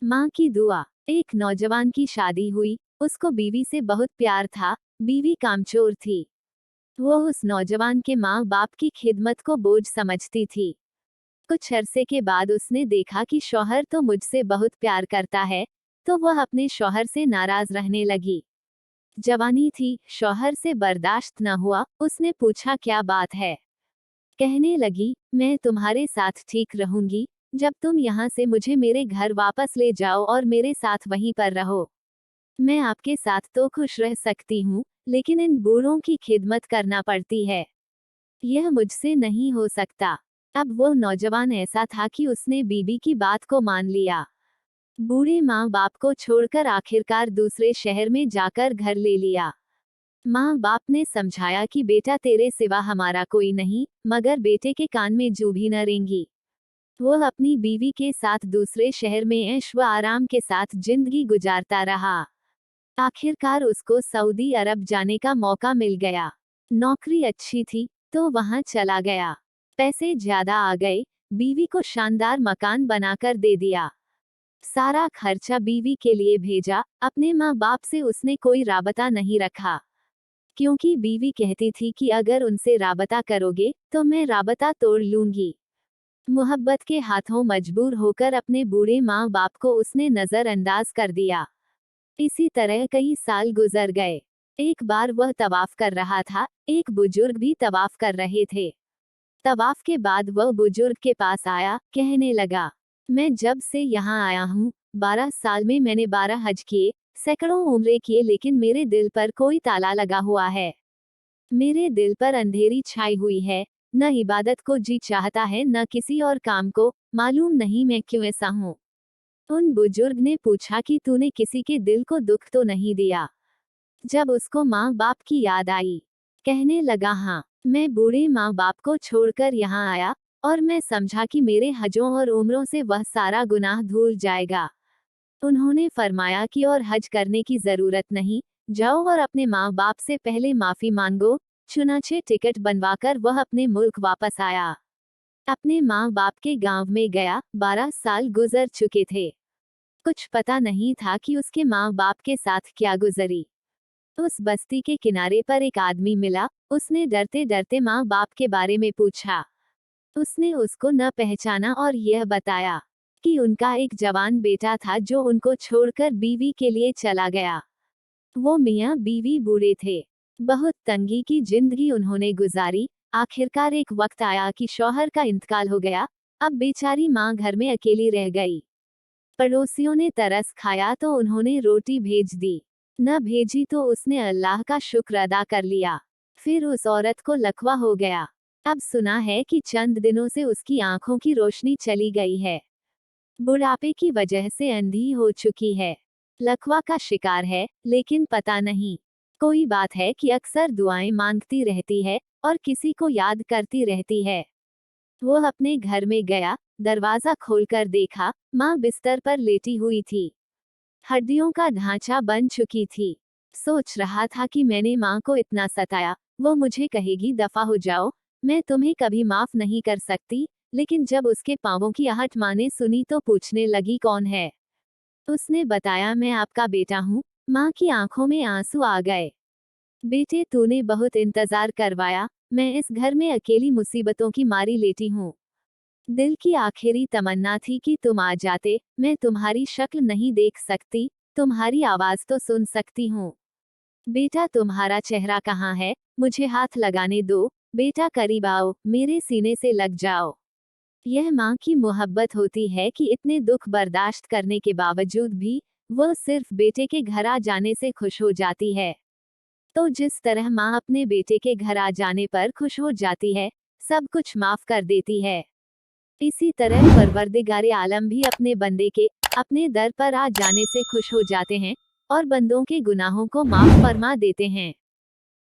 माँ की दुआ। एक नौजवान की शादी हुई। उसको बीवी से बहुत प्यार था। बीवी कामचोर थी। वो उस नौजवान के माँ बाप की खिदमत को बोझ समझती थी। कुछ अरसे के बाद उसने देखा कि शौहर तो मुझसे बहुत प्यार करता है, तो वह अपने शौहर से नाराज रहने लगी। जवानी थी, शौहर से बर्दाश्त न हुआ। उसने पूछा, क्या बात है? कहने लगी, मैं तुम्हारे साथ ठीक रहूंगी, जब तुम यहाँ से मुझे मेरे घर वापस ले जाओ और मेरे साथ वहीं पर रहो। मैं आपके साथ तो खुश रह सकती हूँ, लेकिन इन बूढ़ों की खिदमत करना पड़ती है। यह मुझसे नहीं हो सकता। अब वो नौजवान ऐसा था कि उसने बीबी की बात को मान लिया। बूढ़े माँ बाप को छोड़कर आखिरकार दूसरे शहर में जाकर घर ले लिया। माँ बाप ने समझाया कि बेटा, तेरे सिवा हमारा कोई नहीं, मगर बेटे के कान में जूं भी न रेंगी। वो अपनी बीवी के साथ दूसरे शहर में ऐश व आराम के साथ जिंदगी गुजारता रहा। आखिरकार उसको सऊदी अरब जाने का मौका मिल गया। नौकरी अच्छी थी, तो वहां चला गया। पैसे ज्यादा आ गए। बीवी को शानदार मकान बनाकर दे दिया। सारा खर्चा बीवी के लिए भेजा। अपने माँ बाप से उसने कोई राबता नहीं रखा, क्योंकि बीवी कहती थी कि अगर उनसे राबता करोगे तो मैं राबता तोड़ लूंगी। मोहब्बत के हाथों मजबूर होकर अपने बूढ़े माँ बाप को उसने नजरअंदाज कर दिया। इसी तरह कई साल गुजर गए। एक बार वह तवाफ कर रहा था। एक बुजुर्ग भी तवाफ कर रहे थे। तवाफ के बाद वह बुजुर्ग के पास आया, कहने लगा, मैं जब से यहाँ आया हूँ, 12 साल में मैंने 12 हज किए, सैकड़ों उम्रे किए, लेकिन मेरे दिल पर कोई ताला लगा हुआ है। मेरे दिल पर अंधेरी छाई हुई है। न इबादत को जी चाहता है, न किसी और काम को। मालूम नहीं मैं क्यों ऐसा हूँ। उन बुजुर्ग ने पूछा कि तूने किसी के दिल को दुख तो नहीं दिया? जब उसको माँ बाप की याद आई, कहने लगा, हाँ, मैं बूढ़े माँ बाप को छोड़कर यहाँ आया, और मैं समझा कि मेरे हजों और उम्रों से वह सारा गुनाह धुल जाएगा। उन्होंने फरमाया कि और हज करने की जरूरत नहीं, जाओ और अपने माँ बाप से पहले माफी मांगो। चुनाचे टिकट बनवाकर वह अपने मुल्क वापस आया। अपने माँ बाप के गांव में गया। 12 साल गुजर चुके थे। कुछ पता नहीं था कि उसके माँ बाप के साथ क्या गुजरी। उस बस्ती के किनारे पर एक आदमी मिला। उसने डरते डरते माँ बाप के बारे में पूछा। उसने उसको न पहचाना और यह बताया कि उनका एक जवान बेटा था जो उनको छोड़कर बीवी के लिए चला गया। वो मियाँ बीवी बूढ़े थे। बहुत तंगी की जिंदगी उन्होंने गुजारी। आखिरकार एक वक्त आया कि शौहर का इंतकाल हो गया। अब बेचारी माँ घर में अकेली रह गई। पड़ोसियों ने तरस खाया तो उन्होंने रोटी भेज दी, न भेजी तो उसने अल्लाह का शुक्र अदा कर लिया। फिर उस औरत को लकवा हो गया। अब सुना है कि चंद दिनों से उसकी आंखों की रोशनी चली गई है। बुढ़ापे की वजह से अंधी हो चुकी है। लकवा का शिकार है, लेकिन पता नहीं। कोई बात है कि अक्सर दुआएं मांगती रहती है और किसी को याद करती रहती है। वो अपने घर में गया। दरवाजा खोलकर देखा, माँ बिस्तर पर लेटी हुई थी। हड्डियों का ढांचा बन चुकी थी। सोच रहा था कि मैंने माँ को इतना सताया, वो मुझे कहेगी दफा हो जाओ, मैं तुम्हें कभी माफ नहीं कर सकती। लेकिन जब उसके पांवों की आहट माँ ने सुनी तो पूछने लगी, कौन है? उसने बताया, मैं आपका बेटा हूँ। माँ की आंखों में आंसू आ गए। बेटे, तूने बहुत इंतजार करवाया। मैं इस घर में अकेली मुसीबतों की मारी लेटी हूँ। दिल की आखिरी तमन्ना थी कि तुम आ जाते। मैं तुम्हारी शक्ल नहीं देख सकती, तुम्हारी आवाज तो सुन सकती हूँ। बेटा, तुम्हारा चेहरा कहाँ है? मुझे हाथ लगाने दो। बेटा, करीब आओ, मेरे सीने से लग जाओ। यह माँ की मोहब्बत होती है कि इतने दुख बर्दाश्त करने के बावजूद भी वह सिर्फ बेटे के घर आ जाने से खुश हो जाती है। तो जिस तरह माँ अपने बेटे के घर आ जाने पर खुश हो जाती है, सब कुछ माफ कर देती है, इसी तरह परवरदिगारे आलम भी अपने बंदे के अपने दर पर आ जाने से खुश हो जाते हैं और बंदों के गुनाहों को माफ फरमा देते हैं।